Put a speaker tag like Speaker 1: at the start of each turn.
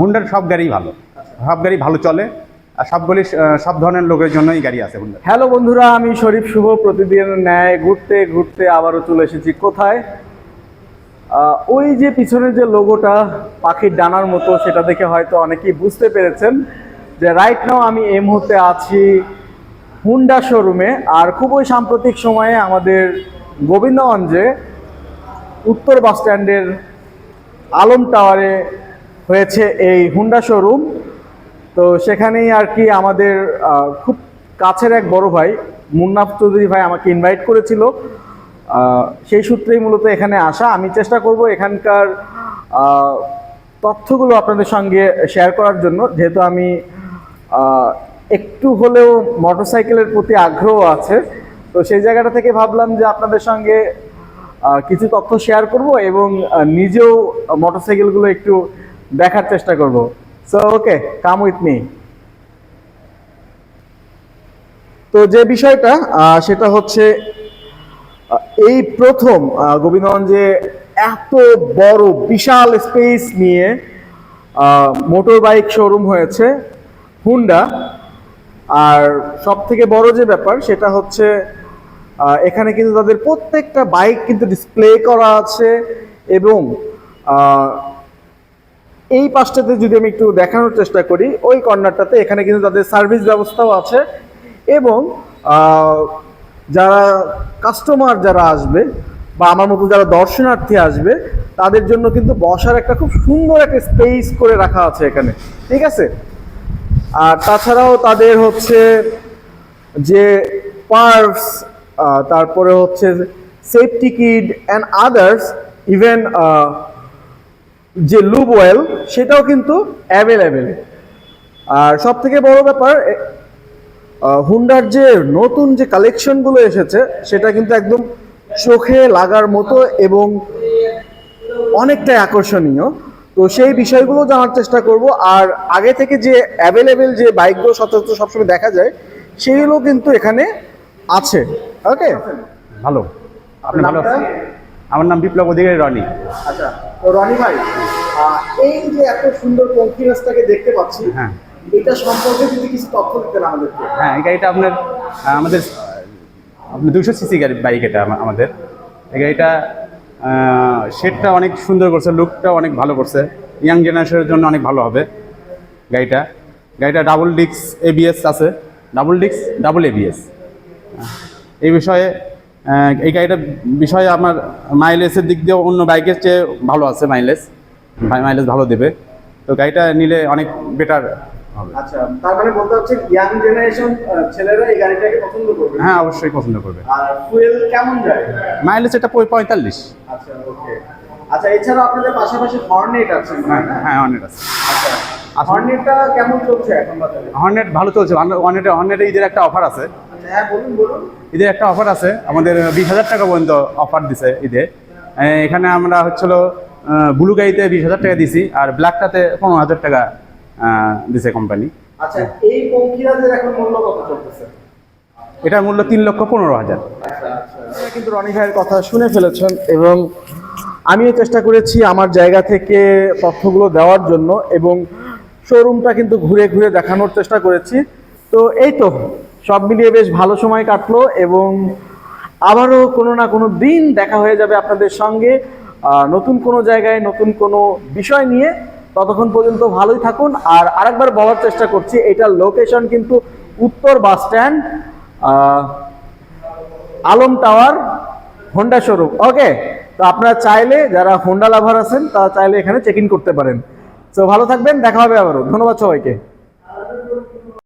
Speaker 1: হুন্ডার সব গাড়ি ভালো, সব গাড়ি ভালো চলে, আর সব ধরনের লোকের জন্যই গাড়ি আছে হুন্ডা।
Speaker 2: হ্যালো বন্ধুরা, আমি শরীফ শুভ প্রতিদিন ন্যায় ঘুরতে ঘুরতে আবারও চলে এসেছি কোথায়? ওই যে পিছনে যে লোগোটা পাখির ডানার মতো, সেটা দেখে হয়তো অনেকেই বুঝতে পেরেছেন যে রাইট নাও আমি এই মুহূর্তে আছি হুন্ডা শোরুমে। আর খুবই সাম্প্রতিক সময়ে আমাদের গোবিন্দগঞ্জে উত্তর বাস স্ট্যান্ডের আলম টাওয়ারে হয়েছে এই হুন্ডা শোরুম। তো সেখানেই আর কি আমাদের খুব কাছের এক বড় ভাই মুন্নাফ চৌধুরী ভাই আমাকে ইনভাইট করেছিল, সেই সূত্রেই মূলত এখানে আসা। আমি চেষ্টা করব এখানকার তথ্যগুলো আপনাদের সঙ্গে শেয়ার করার জন্য, যেহেতু আমি একটু হলেও মোটরসাইকেলের প্রতি আগ্রহ আছে। তো সেই জায়গাটা থেকে ভাবলাম যে আপনাদের সঙ্গে কিছু তথ্য শেয়ার করব এবং নিজেও মোটরসাইকেলগুলো একটু দেখার চেষ্টা করব। So okay, come with me. তো যে বিষয়টা সেটা হচ্ছে এই প্রথম গোবিন্দগঞ্জে এত বড় বিশাল স্পেস নিয়ে মোটর বাইক শোরুম হয়েছে হুন্ডা। আর সব থেকে বড় যে ব্যাপার সেটা হচ্ছে এখানে কিন্তু তাদের প্রত্যেকটা বাইক কিন্তু ডিসপ্লে করা আছে, এবং এই পাশটাতে যদি আমি একটু দেখানোর চেষ্টা করি, ওই কর্নারটাতে এখানে কিন্তু তাদের সার্ভিস ব্যবস্থাও আছে, এবং যারা কাস্টমার যারা আসবে বা আমার মতো যারা দর্শনার্থী আসবে তাদের জন্য কিন্তু বসার একটা খুব সুন্দর একটা স্পেস করে রাখা আছে এখানে, ঠিক আছে। আর তাছাড়াও তাদের হচ্ছে যে পার্টস, তারপরে হচ্ছে safety kit and others, even যে লুব অয়েল সেটাও কিন্তু অ্যাভেলেবেল। আর সব থেকে বড় ব্যাপার, হুন্ডার যে নতুন যে কালেকশনগুলো এসেছে সেটা কিন্তু একদম চোখে লাগার মতো এবং অনেকটাই আকর্ষণীয়। তো সেই বিষয়গুলো জানার চেষ্টা করব। আর আগে থেকে যে অ্যাভেলেবেল যে বাইকগুলো সচরাচর সবসময় দেখা যায় সেগুলো কিন্তু এখানে আছে। ওকে,
Speaker 1: ভালো। আপনি ভালো আছেন? আমার নাম বিপ্লব অধিকারী, রনি।
Speaker 2: আচ্ছা, তো রনি ভাই, এই যে এত সুন্দর কনফিডেন্সটাকে দেখতে পাচ্ছি, হ্যাঁ, এটা সম্পর্কে যদি কিছু তথ্য দিতেন আমাদেরকে।
Speaker 1: হ্যাঁ, এই গাড়িটা আমাদের 200 সিসি গাড়ি বাইক। এটা আমাদের এই গাড়িটা শেডটা অনেক সুন্দর করছে, লুকটা অনেক ভালো করছে, ইয়াং জেনারেশনের জন্য অনেক ভালো হবে গাড়িটা ডাবল ডিস্ক এবিএস আছে, ডাবল এবিএস। এই বিষয়ে এই গাড়িটার বিষয়ে আমার মাইলেজের দিক দিয়ে অন্য বাইকের চেয়ে ভালো আছে, মাইলেজ ভালো দেবে। তো গাড়িটা নিলে অনেক বেটার হবে।
Speaker 2: আচ্ছা, তার মানে বলতে হচ্ছে ইয়াং জেনারেশন ছেলেরা এই গাড়িটাকে পছন্দ করবে?
Speaker 1: হ্যাঁ, অবশ্যই পছন্দ করবে।
Speaker 2: আর ফুয়েল কেমন যায়?
Speaker 1: মাইলেজ এটা 45।
Speaker 2: আচ্ছা, ওকে। আচ্ছা, এছাড়া আপনাদের পাশাপাশি হর্নেট আছে?
Speaker 1: হ্যাঁ, হর্নেট আছে।
Speaker 2: আচ্ছা, হর্নেটটা কেমন চলছে এখন বাজারে?
Speaker 1: হর্নেট ভালো চলছে। হর্নেটে ঈদের একটা অফার আছে।
Speaker 2: হ্যাঁ, বলুন।
Speaker 1: ঈদের একটা অফার আছে, আমাদের 20,000 টাকা পর্যন্ত অফার দিছে ঈদে। এখানে আমরা ব্লু গাড়িতে 20,000 টাকা দিছি, আর ব্ল্যাকটাতে 15,000 টাকা দিছে কোম্পানি।
Speaker 2: আচ্ছা, এই পঙ্কিরাজের এখন মূল্য কত চলতেছে?
Speaker 1: এটার মূল্য 3,15,000।
Speaker 2: আচ্ছা, কিন্তু রনি ভাইয়ের কথা শুনে ফেলেছেন, এবং আমিও চেষ্টা করেছি আমার জায়গা থেকে তথ্যগুলো দেওয়ার জন্য, এবং শোরুমটা কিন্তু ঘুরে ঘুরে দেখানোর চেষ্টা করেছি। তো এই তো সব মিলিয়ে বেশ ভালো সময় কাটলো, এবং আবারও কোনো না কোনো দিন দেখা হয়ে যাবে আপনাদের সঙ্গে নতুন কোনো জায়গায় নতুন কোনো বিষয় নিয়ে। ততক্ষণ পর্যন্ত ভালোই থাকুন। আর আরেকবার বলার চেষ্টা করছি, এটার লোকেশন কিন্তু উত্তর bus stand, Alam tower, Honda showroom. Okay, তো আপনারা চাইলে যারা হোন্ডা লাভার আছেন তারা চাইলে এখানে চেক ইন করতে পারেন। তো ভালো থাকবেন, দেখা হবে আবারও। ধন্যবাদ সবাইকে।